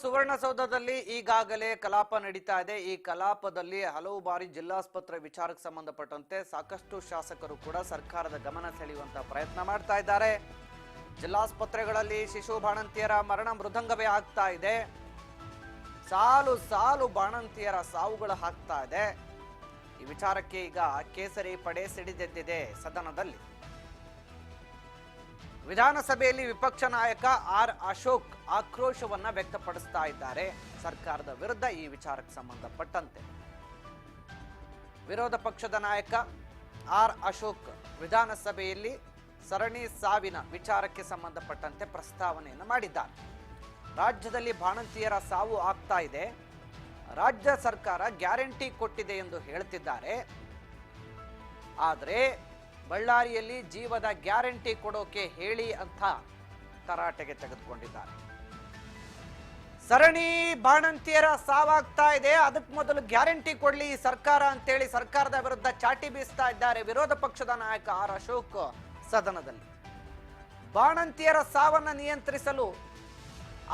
ಸುವರ್ಣಸೌಧದಲ್ಲಿ ಈಗಾಗಲೇ ಕಲಾಪ ನಡೀತಾ ಇದೆ. ಈ ಕಲಾಪದಲ್ಲಿ ಹಲವು ಬಾರಿ ಜಿಲ್ಲಾಸ್ಪತ್ರೆ ವಿಚಾರಕ್ಕೆ ಸಂಬಂಧಪಟ್ಟಂತೆ ಸಾಕಷ್ಟು ಶಾಸಕರು ಕೂಡ ಸರ್ಕಾರದ ಗಮನ ಸೆಳೆಯುವಂತ ಪ್ರಯತ್ನ ಮಾಡ್ತಾ ಇದ್ದಾರೆ. ಜಿಲ್ಲಾಸ್ಪತ್ರೆಗಳಲ್ಲಿ ಶಿಶು ಬಾಣಂತಿಯರ ಮರಣ ಮೃದಂಗವೇ ಆಗ್ತಾ ಇದೆ. ಸಾಲು ಸಾಲು ಬಾಣಂತಿಯರ ಸಾವುಗಳು ಆಗ್ತಾ ಇದೆ. ಈ ವಿಚಾರಕ್ಕೆ ಈಗ ಕೇಸರಿ ಪಡೆ ಸಿಡಿದೆದ್ದಿದೆ ಸದನದಲ್ಲಿ. ವಿಧಾನಸಭೆಯಲ್ಲಿ ವಿಪಕ್ಷ ನಾಯಕ ಆರ್ ಅಶೋಕ್ ಆಕ್ರೋಶವನ್ನ ವ್ಯಕ್ತಪಡಿಸ್ತಾ ಇದ್ದಾರೆ ಸರ್ಕಾರದ ವಿರುದ್ಧ. ಈ ವಿಚಾರಕ್ಕೆ ಸಂಬಂಧಪಟ್ಟಂತೆ ವಿರೋಧ ಪಕ್ಷದ ನಾಯಕ ಆರ್ ಅಶೋಕ್ ವಿಧಾನಸಭೆಯಲ್ಲಿ ಸರಣಿ ಸಾವಿನ ವಿಚಾರಕ್ಕೆ ಸಂಬಂಧಪಟ್ಟಂತೆ ಪ್ರಸ್ತಾವನೆಯನ್ನು ಮಾಡಿದ್ದಾರೆ. ರಾಜ್ಯದಲ್ಲಿ ಬಾಣಂತಿಯರ ಸಾವು ಆಗ್ತಾ ಇದೆ, ರಾಜ್ಯ ಸರ್ಕಾರ ಗ್ಯಾರಂಟಿ ಕೊಟ್ಟಿದೆ ಎಂದು ಹೇಳ್ತಿದ್ದಾರೆ. ಆದರೆ ಬಳ್ಳಾರಿಯಲ್ಲಿ ಜೀವದ ಗ್ಯಾರಂಟಿ ಕೊಡೋಕೆ ಹೇಳಿ ಅಂತ ತರಾಟೆಗೆ ತೆಗೆದುಕೊಂಡಿದ್ದಾರೆ. ಸರಣಿ ಬಾಣಂತಿಯರ ಸಾವಾಗ್ತಾ ಇದೆ, ಅದಕ್ಕೆ ಮೊದಲು ಗ್ಯಾರಂಟಿ ಕೊಡ್ಲಿ ಸರ್ಕಾರ ಅಂತೇಳಿ ಸರ್ಕಾರದ ವಿರುದ್ಧ ಚಾಟಿ ಬೀಸ್ತಾ ಇದ್ದಾರೆ ವಿರೋಧ ಪಕ್ಷದ ನಾಯಕ ಆರ್ ಅಶೋಕ್ ಸದನದಲ್ಲಿ. ಬಾಣಂತಿಯರ ಸಾವನ್ನ ನಿಯಂತ್ರಿಸಲು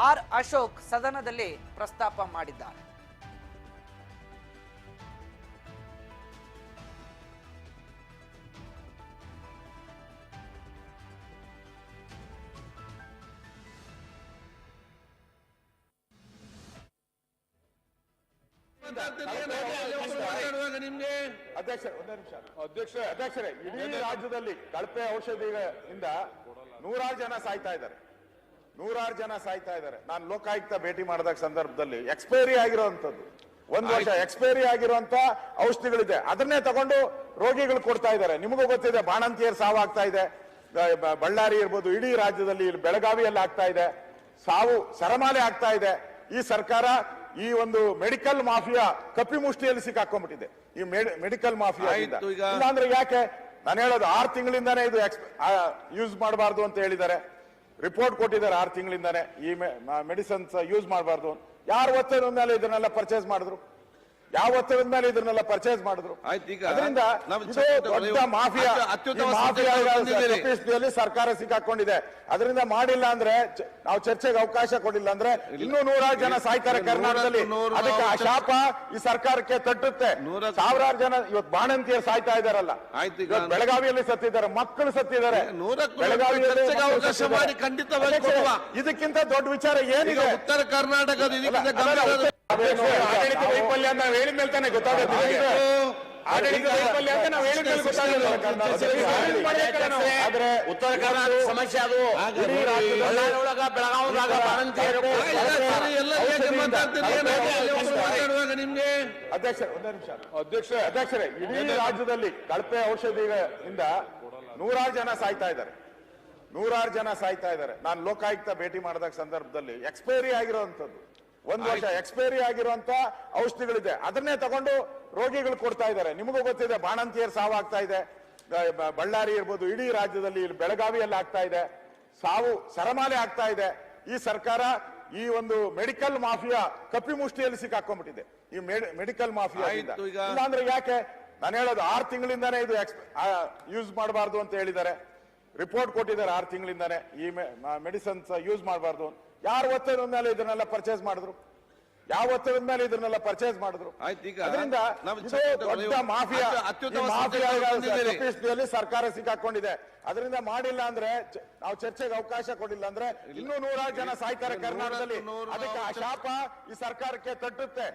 ಆರ್ ಅಶೋಕ್ ಸದನದಲ್ಲಿ ಪ್ರಸ್ತಾಪ ಮಾಡಿದ್ದಾರೆ. ಅಧ್ಯಕ್ಷರೇ, ಇಡೀ ರಾಜ್ಯದಲ್ಲಿ ಕಳಪೆ ಔಷಧಿಯಿಂದ ನೂರಾರು ಜನ ಸಾಯ್ತಾ ಇದ್ದಾರೆ. ನಾನು ಲೋಕಾಯುಕ್ತ ಭೇಟಿ ಮಾಡಿದ ಸಂದರ್ಭದಲ್ಲಿ ಎಕ್ಸ್ಪೈರಿ ಆಗಿರುವಂತದ್ದು 1 ವರ್ಷ ಎಕ್ಸ್ಪೈರಿ ಆಗಿರುವಂತ ಔಷಧಿಗಳಿದೆ, ಅದನ್ನೇ ತಗೊಂಡು ರೋಗಿಗಳು ಕೊಡ್ತಾ ಇದ್ದಾರೆ. ನಿಮಗೂ ಗೊತ್ತಿದೆ, ಬಾಣಂತಿಯರು ಸಾವಾಗ್ತಾ ಇದೆ. ಬಳ್ಳಾರಿ ಇರ್ಬೋದು, ಇಡೀ ರಾಜ್ಯದಲ್ಲಿ ಬೆಳಗಾವಿಯಲ್ಲಿ ಆಗ್ತಾ ಇದೆ, ಸಾವು ಸರಮಾಲೆ ಆಗ್ತಾ ಇದೆ. ಈ ಸರ್ಕಾರ ಈ ಒಂದು ಮೆಡಿಕಲ್ ಮಾಫಿಯಾ ಕಪಿಮುಷ್ಟಿಯಲ್ಲಿ ಸಿಕ್ಕಾಕೊಂಡ್ಬಿಟ್ಟಿದೆ. ಈ ಮೆಡಿಕಲ್ ಮಾಫಿಯಾ ಇಲ್ಲಾಂದ್ರೆ ಯಾಕೆ ನಾನು ಹೇಳೋದು 6 ತಿಂಗಳಿಂದಾನೇ ಇದು ಯೂಸ್ ಮಾಡಬಾರ್ದು ಅಂತ ಹೇಳಿದ್ದಾರೆ. ರಿಪೋರ್ಟ್ ಕೊಟ್ಟಿದ್ದಾರೆ 6 ತಿಂಗಳಿಂದಾನೇ ಈ ಮೆಡಿಸಿನ್ಸ್ ಯೂಸ್ ಮಾಡಬಾರ್ದು. ಯಾರು ಒತ್ತಡದ ಮೇಲೆ ಇದನ್ನೆಲ್ಲ ಪರ್ಚೇಸ್ ಮಾಡಿದ್ರು? ಯಾವ ಒತ್ತಡದ ಮೇಲೆ ಇದನ್ನೆಲ್ಲ ಪರ್ಚೇಸ್ ಮಾಡಿದ್ರು? ಅದರಿಂದ ದೊಡ್ಡ ಮಾಫಿಯಾ ಸರ್ಕಾರ ಸಿಕ್ಕಾಕೊಂಡಿದೆ. ಅದರಿಂದ ಮಾಡಿಲ್ಲ ಅಂದ್ರೆ, ನಾವು ಚರ್ಚೆಗೆ ಅವಕಾಶ ಕೊಡಿಲ್ಲ ಅಂದ್ರೆ ಇನ್ನೂ 100 ಜನ ಸಾಯ್ತಾರೆ ಕರ್ನಾಟಕದಲ್ಲಿ. ಅದಕ್ಕೆ ಆ ಶಾಪ ಈ ಸರ್ಕಾರಕ್ಕೆ ತಟ್ಟುತ್ತೆ. ಸಾವಿರಾರು ಜನ ಇವತ್ತು ಬಾಣಂತಿಯರು ಸಾಯ್ತಾ ಇದಾರಲ್ಲ, ಬೆಳಗಾವಿಯಲ್ಲಿ ಸತ್ತಿದ್ದಾರೆ, ಮಕ್ಕಳು ಸತ್ತಿದ್ದಾರೆ. ಬೆಳಗಾವಿಯಲ್ಲಿ ಇದಕ್ಕಿಂತ ದೊಡ್ಡ ವಿಚಾರ ಏನಿದೆ? ಉತ್ತರ ಕರ್ನಾಟಕದ ಆಡಳಿತ ವೈಫಲ್ಯ ಅಂತ ನಾವು ಹೇಳಿದ ಮೇಲೆ ತಾನೇ ಗೊತ್ತಾಗುತ್ತೆ. ಆಡಳಿತ ವೈಫಲ್ಯ ಅಂತ ನಾವು ಹೇಳಿದ ಮೇಲೆ ಗೊತ್ತಾಗುತ್ತೆ. ಆದ್ರೆ ಉತ್ತರ ಕರ್ನಾಟಕ ಸಮಸ್ಯೆ ಅದು. ನಿಮ್ಗೆ ಅಧ್ಯಕ್ಷರೇ, ಇಡೀ ರಾಜ್ಯದಲ್ಲಿ ಕಳಪೆ ಔಷಧಿಯಿಂದ ನೂರಾರು ಜನ ಸಾಯ್ತಾ ಇದ್ದಾರೆ. ನಾನು ಲೋಕಾಯುಕ್ತ ಭೇಟಿ ಮಾಡಿದ ಸಂದರ್ಭದಲ್ಲಿ ಎಕ್ಸ್ಪೈರಿ ಆಗಿರುವಂತದ್ದು 1 ವರ್ಷ ಎಕ್ಸ್ಪೈರಿ ಆಗಿರುವಂತ ಔಷಧಿಗಳಿದೆ, ಅದನ್ನೇ ತಗೊಂಡು ರೋಗಿಗಳು ಕೊಡ್ತಾ ಇದ್ದಾರೆ. ನಿಮಗೂ ಗೊತ್ತಿದೆ, ಬಾಣಂತಿಯರು ಸಾವಾಗ್ತಾ ಇದೆ. ಬಳ್ಳಾರಿ ಇರ್ಬೋದು, ಇಡೀ ರಾಜ್ಯದಲ್ಲಿ ಬೆಳಗಾವಿಯಲ್ಲಿ ಆಗ್ತಾ ಇದೆ, ಸಾವು ಸರಮಾಲೆ ಆಗ್ತಾ ಇದೆ. ಈ ಸರ್ಕಾರ ಈ ಒಂದು ಮೆಡಿಕಲ್ ಮಾಫಿಯಾ ಕಪಿಮುಷ್ಟಿಯಲ್ಲಿ ಸಿಕ್ಕಾಕೊಂಡ್ಬಿಟ್ಟಿದೆ. ಈ ಮೆಡಿಕಲ್ ಮಾಫಿಯಾ ಇಲ್ಲಾಂದ್ರೆ ಯಾಕೆ ನಾನು ಹೇಳೋದು 6 ತಿಂಗಳಿಂದಾನೇ ಇದು ಯೂಸ್ ಮಾಡಬಾರ್ದು ಅಂತ ಹೇಳಿದ್ದಾರೆ. ರಿಪೋರ್ಟ್ ಕೊಟ್ಟಿದ್ದಾರೆ 6 ತಿಂಗಳಿಂದಾನೇ ಈ ಮೆಡಿಸಿನ್ಸ್ ಯೂಸ್ ಮಾಡಬಾರ್ದು. ಯಾರು ಒತ್ತಡದ ಮೇಲೆ ಇದನ್ನೆಲ್ಲ ಪರ್ಚೇಸ್ ಮಾಡಿದ್ರು? ಅದರಿಂದ ದೊಡ್ಡ ಮಾಫಿಯಾ ಸರ್ಕಾರ ಸಿಕ್ಕಾಕೊಂಡಿದೆ. ಅದರಿಂದ ಮಾಡಿಲ್ಲ ಅಂದ್ರೆ, ನಾವು ಚರ್ಚೆಗೆ ಅವಕಾಶ ಕೊಡಿಲ್ಲ ಅಂದ್ರೆ ಇನ್ನೂ 100 ಜನ ಸಾಯ್ತಾರೆ ಕರ್ನಾಟಕದಲ್ಲಿ. ಅದಕ್ಕೆ ಆ ಶಾಪ ಈ ಸರ್ಕಾರಕ್ಕೆ ತಟ್ಟುತ್ತೆ.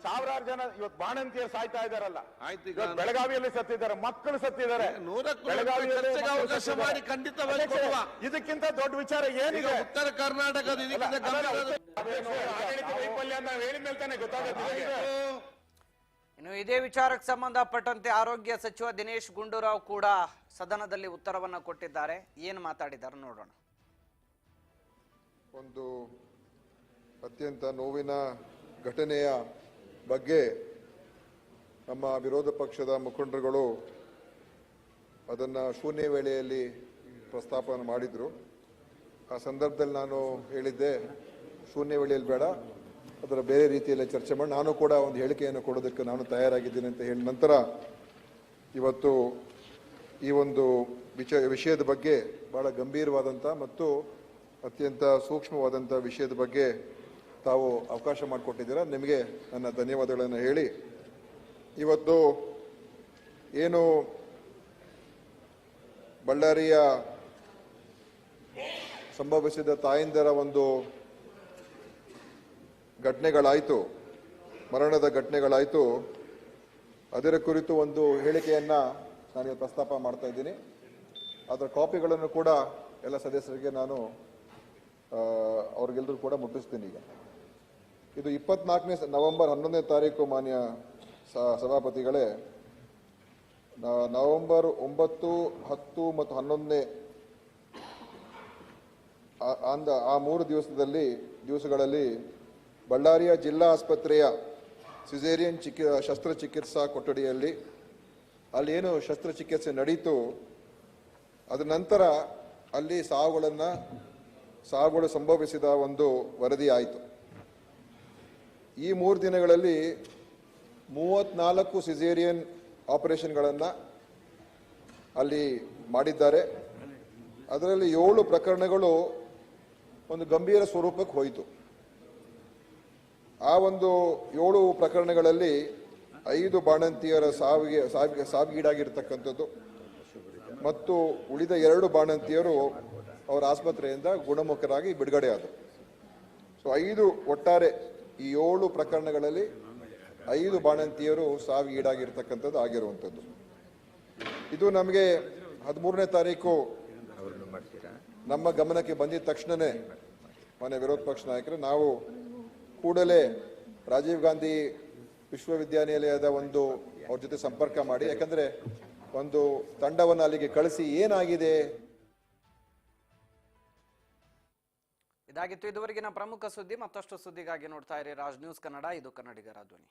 ಸಾವಿರಾರು ಜನ ಇವತ್ತು ಬಾಣಂತಿಯರು ಸಾಯ್ತಾ ಇದಾರಲ್ಲ, ಬೆಳಗಾವಿಯಲ್ಲಿ ಸತ್ತಿದ್ದಾರೆ, ಮಕ್ಕಳು ಸತ್ತಿದ್ದಾರೆ. ಬೆಳಗಾವಿಯಲ್ಲಿ ಇದಕ್ಕಿಂತ ದೊಡ್ಡ ವಿಚಾರ ಏನಿದೆ? ಉತ್ತರ ಕರ್ನಾಟಕದ ಆಡಳಿತ ವೈಫಲ್ಯ ಅಂತ ನಾವು ಹೇಳಿದ ಮೇಲೆ ತಾನೇ ಗೊತ್ತಾಗುತ್ತೆ. ಇನ್ನು ಇದೇ ವಿಚಾರಕ್ಕೆ ಸಂಬಂಧಪಟ್ಟಂತೆ ಆರೋಗ್ಯ ಸಚಿವ ದಿನೇಶ್ ಗುಂಡೂರಾವ್ ಕೂಡ ಸದನದಲ್ಲಿ ಉತ್ತರವನ್ನು ಕೊಟ್ಟಿದ್ದಾರೆ. ಏನು ಮಾತಾಡಿದ್ದಾರೆ ನೋಡೋಣ. ಒಂದು ಅತ್ಯಂತ ನೋವಿನ ಘಟನೆಯ ಬಗ್ಗೆ ನಮ್ಮ ವಿರೋಧ ಪಕ್ಷದ ಮುಖಂಡರುಗಳು ಅದನ್ನು ಶೂನ್ಯ ವೇಳೆಯಲ್ಲಿ ಪ್ರಸ್ತಾಪ ಮಾಡಿದರು. ಆ ಸಂದರ್ಭದಲ್ಲಿ ನಾನು ಹೇಳಿದ್ದೆ, ಶೂನ್ಯ ವೇಳೆಯಲ್ಲಿ ಬೇಡ, ಅದರ ಬೇರೆ ರೀತಿಯಲ್ಲಿ ಚರ್ಚೆ ಮಾಡಿ ನಾನು ಕೂಡ ಒಂದು ಹೇಳಿಕೆಯನ್ನು ಕೊಡೋದಕ್ಕೆ ನಾನು ತಯಾರಾಗಿದ್ದೀನಿ ಅಂತ ಹೇಳಿದ ನಂತರ ಇವತ್ತು ಈ ಒಂದು ವಿಷಯದ ಬಗ್ಗೆ ಬಹಳ ಗಂಭೀರವಾದಂಥ ಮತ್ತು ಅತ್ಯಂತ ಸೂಕ್ಷ್ಮವಾದಂಥ ವಿಷಯದ ಬಗ್ಗೆ ತಾವು ಅವಕಾಶ ಮಾಡಿಕೊಟ್ಟಿದ್ದೀರಾ. ನಿಮಗೆ ನನ್ನ ಧನ್ಯವಾದಗಳನ್ನು ಹೇಳಿ, ಇವತ್ತು ಏನು ಬಳ್ಳಾರಿಯ ಸಂಭವಿಸಿದ ತಾಯಂದಿರ ಒಂದು ಘಟನೆಗಳಾಯಿತು, ಮರಣದ ಘಟನೆಗಳಾಯಿತು, ಅದರ ಕುರಿತು ಒಂದು ಹೇಳಿಕೆಯನ್ನು ನಾನು ಪ್ರಸ್ತಾಪ ಮಾಡ್ತಾ ಇದ್ದೀನಿ. ಅದರ ಕಾಪಿಗಳನ್ನು ಕೂಡ ಎಲ್ಲ ಸದಸ್ಯರಿಗೆ ನಾನು ಅವ್ರಿಗೆಲ್ಲರೂ ಕೂಡ ಮುಟ್ಟಿಸ್ತೀನಿ. ಈಗ ಇದು 24ನೇ ನವೆಂಬರ್ 11ನೇ ತಾರೀಕು ಮಾನ್ಯ ಸಭಾಪತಿಗಳೇ, ನವೆಂಬರ್ 9, 10 ಮತ್ತು 11ನೇ ಆ 3 ದಿವಸಗಳಲ್ಲಿ ಬಳ್ಳಾರಿಯ ಜಿಲ್ಲಾ ಆಸ್ಪತ್ರೆಯ ಸಿಸೇರಿಯನ್ ಶಸ್ತ್ರಚಿಕಿತ್ಸಾ ಕೊಠಡಿಯಲ್ಲಿ ಅಲ್ಲಿ ಏನು ಶಸ್ತ್ರಚಿಕಿತ್ಸೆ ನಡೀತು, ಅದ ನಂತರ ಅಲ್ಲಿ ಸಾವುಗಳು ಸಂಭವಿಸಿದ ಒಂದು ವರದಿ ಆಯಿತು. ಈ 3 ದಿನಗಳಲ್ಲಿ 34 ಸಿಸೇರಿಯನ್ ಆಪರೇಷನ್ಗಳನ್ನು ಅಲ್ಲಿ ಮಾಡಿದ್ದಾರೆ. ಅದರಲ್ಲಿ 7 ಪ್ರಕರಣಗಳು ಒಂದು ಗಂಭೀರ ಸ್ವರೂಪಕ್ಕೆ ಹೋಯಿತು. ಆ ಒಂದು 7 ಪ್ರಕರಣಗಳಲ್ಲಿ 5 ಬಾಣಂತಿಯರ ಸಾವಿಗೀಡಾಗಿರ್ತಕ್ಕಂಥದ್ದು ಮತ್ತು ಉಳಿದ 2 ಬಾಣಂತಿಯರು ಅವರ ಆಸ್ಪತ್ರೆಯಿಂದ ಗುಣಮುಖರಾಗಿ ಬಿಡುಗಡೆ ಆದರು. ಸೊ 5 ಒಟ್ಟಾರೆ ಈ 7 ಪ್ರಕರಣಗಳಲ್ಲಿ 5 ಬಾಣಂತಿಯರು ಸಾವಿಗೀಡಾಗಿರ್ತಕ್ಕಂಥದ್ದು ಆಗಿರುವಂಥದ್ದು. ಇದು ನಮಗೆ 13ನೇ ತಾರೀಕು ನಮ್ಮ ಗಮನಕ್ಕೆ ಬಂದಿದ ತಕ್ಷಣವೇ ಮಾನ್ಯ ವಿರೋಧ ಪಕ್ಷ ನಾಯಕರು ನಾವು ಕೂಡಲೇ ರಾಜೀವ್ ಗಾಂಧಿ ವಿಶ್ವವಿದ್ಯಾನಿಲಯದ ಅವ್ರ ಜೊತೆ ಸಂಪರ್ಕ ಮಾಡಿ, ಯಾಕಂದ್ರೆ ಒಂದು ತಂಡವನ್ನು ಅಲ್ಲಿಗೆ ಕಳಿಸಿ ಏನಾಗಿದೆ. ಇದಾಗಿತ್ತು ಇದುವರೆಗಿನ ಪ್ರಮುಖ ಸುದ್ದಿ. ಮತ್ತಷ್ಟು ಸುದ್ದಿಗಾಗಿ ನೋಡ್ತಾ ಇರಿ ರಾಜ್ ನ್ಯೂಸ್ ಕನ್ನಡ. ಇದು ಕನ್ನಡಿಗರ ಧ್ವನಿ.